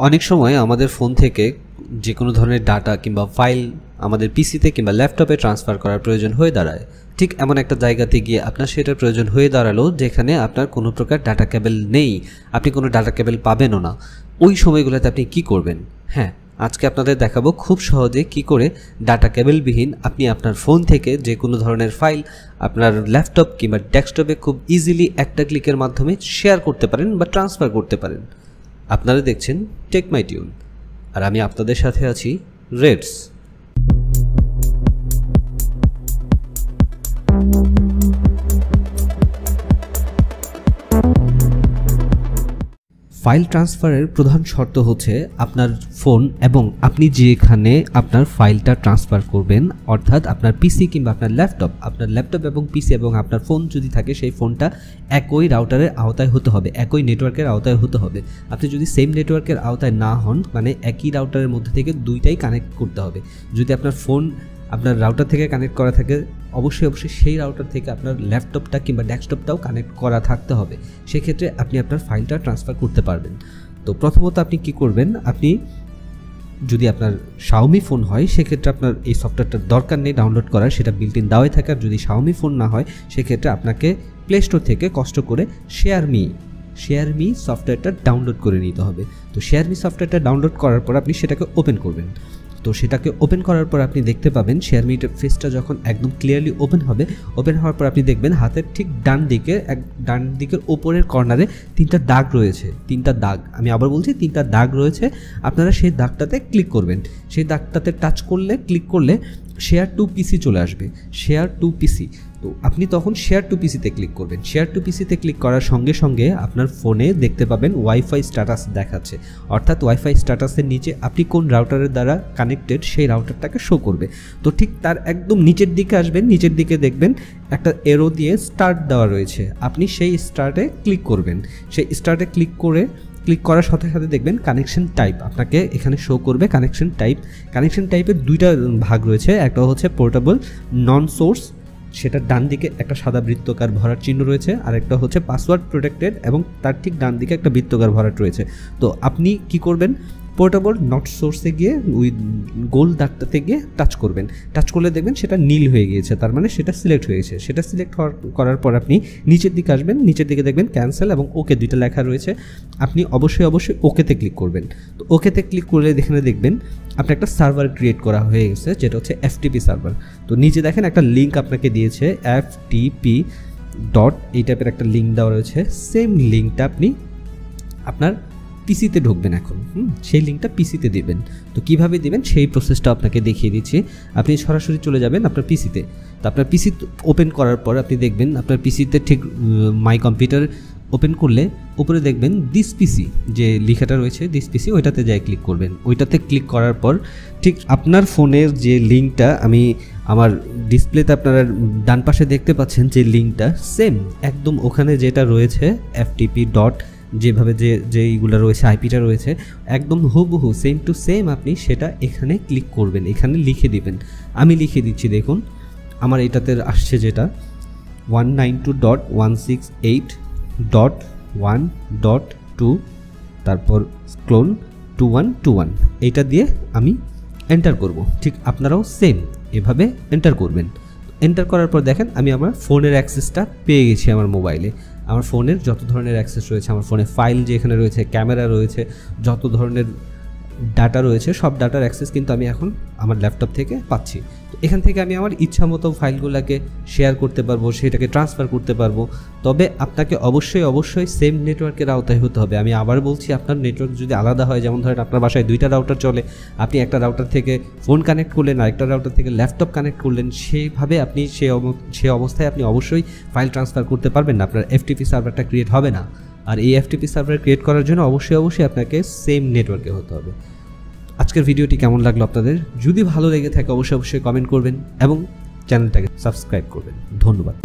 অনেক সময় আমাদের ফোন থেকে যে কোনো ধরনের ডাটা কিংবা ফাইল আমাদের পিসিতে কিংবা ল্যাপটপে ট্রান্সফার করার প্রয়োজন হয়ে দাঁড়ায়। ঠিক এমন একটা জায়গাতে গিয়ে আপনার সেটার প্রয়োজন হয়ে দাঁড়ালো যেখানে আপনার কোনো প্রকার ডাটা কেবল নেই, আপনি কোনো ডাটা কেবল পাবেনও না। ওই সময়গুলোতে আপনি কি করবেন? হ্যাঁ, আজকে আপনাদের দেখাবো খুব সহজে কি করে ডাটা কেবলবিহীন আপনি আপনার ফোন থেকে যে কোনো ধরনের ফাইল আপনার ল্যাপটপ কিংবা ডেস্কটপে খুব ইজিলি একটা ক্লিকের মাধ্যমে শেয়ার করতে পারেন বা ট্রান্সফার করতে পারেন। আপনারা দেখছেন টেক মাই টিউন, আর আমি আপনাদের সাথে আছি রেডস। ফাইল ট্রান্সফারের প্রধান শর্ত হচ্ছে আপনার ফোন এবং আপনি যেখানে আপনার ফাইলটা ট্রান্সফার করবেন, অর্থাৎ আপনার পিসি কিংবা আপনার ল্যাপটপ এবং পিসি এবং আপনার ফোন যদি থাকে সেই ফোনটা একই রাউটারের আওতায় হতে হবে, একই নেটওয়ার্কের আওতায় হতে হবে। আপনি যদি সেম নেটওয়ার্কের আওতায় না হন, মানে একই রাউটারের মধ্যে থেকে দুইটাই কানেক্ট করতে হবে। যদি আপনার ফোন আপনার রাউটার থেকে কানেক্ট করা থাকে, অবশ্যই সেই রাউটার থেকে আপনার ল্যাপটপটা কিংবা ডেস্কটপটাও কানেক্ট করা থাকতে হবে। সেক্ষেত্রে আপনি আপনার ফাইলটা ট্রান্সফার করতে পারবেন। তো প্রথমত আপনি কি করবেন, আপনি যদি আপনার শাওমি ফোন হয় সেক্ষেত্রে আপনার এই সফটওয়্যারটার দরকার নেই ডাউনলোড করার, সেটা বিল্ট ইন দেওয়াই থাকে। আর যদি শাওমি ফোন না হয় সেক্ষেত্রে আপনাকে প্লে স্টোর থেকে কষ্ট করে শেয়ারমি সফটওয়্যারটা ডাউনলোড করে নিতে হবে। তো শেয়ারমি সফটওয়্যারটা ডাউনলোড করার পর আপনি সেটাকে ওপেন করবেন। তো সেটাকে ওপেন করার পর আপনি দেখতে পাবেন শেয়ারমির ফেসটা যখন একদম ক্লিয়ারলি ওপেন হবে, ওপেন হওয়ার পর আপনি দেখবেন হাতের ঠিক ডান দিকের ওপরের কর্নারে তিনটা দাগ রয়েছে। আমি আবার বলছি, তিনটা দাগ রয়েছে। আপনারা সেই দাগটাতে ক্লিক করবেন। সেই দাগটাতে ক্লিক করলে শেয়ার টু পিসি চলে আসবে, শেয়ার টু পিসি। তো আপনি তখন শেয়ার টু পিসিতে ক্লিক করবেন। শেয়ার টু পিসিতে ক্লিক করার সঙ্গে সঙ্গে আপনার ফোনে দেখতে পাবেন ওয়াইফাই স্ট্যাটাস দেখাচ্ছে, অর্থাৎ ওয়াইফাই স্ট্যাটাসের নিচে আপনি কোন রাউটারের দ্বারা কানেক্টেড সেই রাউটারটাকে শো করবে। তো ঠিক তার একদম নিচের দিকে আসবেন, নিচের দিকে দেখবেন একটা এরো দিয়ে স্টার্ট দেওয়া রয়েছে। আপনি সেই স্টার্টে ক্লিক করবেন। সেই স্টার্টে ক্লিক করার সাথে সাথে দেখবেন কানেকশন টাইপ আপনাকে এখানে শো করবে। কানেকশন টাইপের দুইটা ভাগ রয়েছে, একটা হচ্ছে পোর্টেবল নন সোর্স, সেটা ডান দিকে একটা সাদা বৃত্তকার ভরাট চিহ্ন রয়েছে, আর একটা হচ্ছে পাসওয়ার্ড প্রোটেক্টেড এবং তার ঠিক ডান দিকে একটা বৃত্তকার ভরাট রয়েছে। তো আপনি কি করবেন, পোর্টেবল নট সোর্সে গিয়ে ওই গোল দাগটাতে গিয়ে টাচ করবেন। টাচ করলে দেখবেন সেটা নীল হয়ে গিয়েছে, তার মানে সেটা সিলেক্ট হয়ে গেছে। সেটা সিলেক্ট করার পর আপনি নিচের দিকে আসবেন, নিচের দিকে দেখবেন ক্যান্সেল এবং ওকে দুইটা লেখা রয়েছে। আপনি অবশ্যই ওকেতে ক্লিক করবেন। তো ওকেতে ক্লিক করলে এখানে দেখবেন আপনার একটা সার্ভার ক্রিয়েট করা হয়ে গেছে, যেটা হচ্ছে এফটিপি সার্ভার। তো নিচে দেখেন একটা লিঙ্ক আপনাকে দিয়েছে FTP এই টাইপের একটা লিঙ্ক দেওয়া রয়েছে। সেম লিঙ্কটা আপনি আপনার পিসিতে ঢুকবেন এখন। সেই লিঙ্কটা পিসিতে দেবেন। তো কিভাবে দেবেন সেই প্রসেসটা আপনাকে দেখিয়ে দিচ্ছি। আপনি সরাসরি চলে যাবেন আপনার পিসিতে। তো আপনার পিসি ওপেন করার পর আপনি দেখবেন আপনার পিসিতে ঠিক মাই কম্পিউটার ওপেন করলে উপরে দেখবেন দিস পিসি যে লেখাটা রয়েছে, দিস পিসি, ওইটাতে যাই ক্লিক করবেন। ওইটাতে ক্লিক করার পর ঠিক আপনার ফোনের যে লিঙ্কটা আমি আমার ডিসপ্লেতে আপনারা ডান পাশে দেখতে পাচ্ছেন, যে লিঙ্কটা সেম একদম ওখানে যেটা রয়েছে FTP যেভাবে এইগুলো রয়েছে, আইপিটা রয়েছে একদম হুবহু সেম টু সেম, আপনি সেটা এখানে ক্লিক করবেন, এখানে লিখে দিবেন। আমি লিখে দিচ্ছি, দেখুন আমার এটাতে আসছে যেটা 192.168.1.2 তারপর ক্লোন 2121, এইটা দিয়ে আমি এন্টার করব। ঠিক আপনারাও সেম এভাবে এন্টার করবেন। এন্টার করার পর দেখেন আমি আমার ফোনের অ্যাক্সেসটা পেয়ে গেছি। আমার মোবাইলে আমার ফোনের যত ধরনের অ্যাক্সেস রয়েছে, আমার ফোনে ফাইল যে এখানে রয়েছে, ক্যামেরা রয়েছে, যত ধরনের ডাটা রয়েছে সব ডাটার অ্যাক্সেস কিন্তু আমি এখন আমার ল্যাপটপ থেকে পাচ্ছি। তো এখান থেকে আমি আমার ইচ্ছা মতো ফাইলগুলোকে শেয়ার করতে পারবো, সেটাকে ট্রান্সফার করতে পারবো। তবে আপনাকে অবশ্যই সেম নেটওয়ার্কের আওতায় হতে হবে। আমি আবার বলছি, আপনার নেটওয়ার্ক যদি আলাদা হয়, যেমন ধরেন আপনার বাসায় দুইটা রাউটার চলে, আপনি একটা রাউটার থেকে ফোন কানেক্ট করলেন, আরেকটা রাউটার থেকে ল্যাপটপ কানেক্ট করলেন, সেইভাবে আপনি সেই অবস্থায় আপনি অবশ্যই ফাইল ট্রান্সফার করতে পারবেন না, আপনার FTP সার্ভারটা ক্রিয়েট হবে না। আর এই FTP সার্ভার ক্রিয়েট করার জন্য অবশ্যই আপনাকে সেম নেটওয়ার্কে হতে হবে। আজকের ভিডিওটি কেমন লাগলো আপনাদের? যদি ভালো লেগে থাকে অবশ্যই কমেন্ট করবেন এবং চ্যানেলটাকে সাবস্ক্রাইব করবেন। ধন্যবাদ।